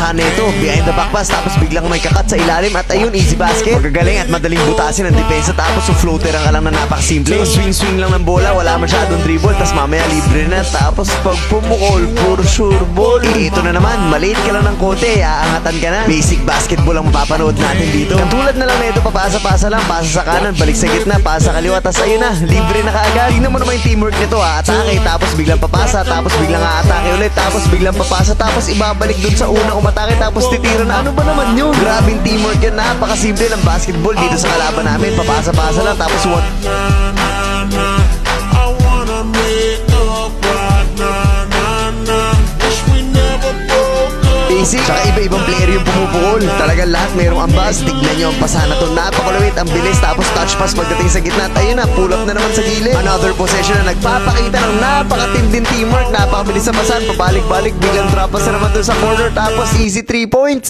kagandahan nito. Behind the back pass, tapos biglang may kakat sa ilalim. At ayun, easy basket. Magagaling at madaling butasin ang depensa. Tapos yung floater ang alam na napakasimple. Swing-swing lang ng bola, wala masyadong dribble. Tapos mamaya libre na. Tapos pag pumukol, for sure ball. Ito na naman, maliit ka lang ng konti, aangatan ka na. Basic basketball ang mapapanood natin dito. Katulad na lang na ito, papasa-pasa lang. Pasa sa kanan, balik sa gitna, pasa sa kaliwa. Tapos ayun na, libre na kaagad. Tingnan mo naman yung teamwork nito, atake. Tapos biglang papasa, tapos biglang aatake ulit. Tapos biglang papasa, tapos ibabalik dun sa una umatake. Tapos titira na, ano ba naman yun? Grabing teamwork yan, napakasimple ng basketball dito sa kalaban namin. Papasa-pasa lang, tapos what? Basic, tsaka iba-ibang player yung pumupukol. Talagang lahat mayroong ambas. Tignan nyo ang pasa na to, napakulawit, ang bilis. Tapos touch pass pagdating sa gitna. At ayun na, pull up na naman sa gilid. Another possession na nagpapakita ng napakatinding teamwork. Napakabilis sa pasan, pabalik-balik, biglang drop pass na naman dun sa corner. Tapos easy 3 points.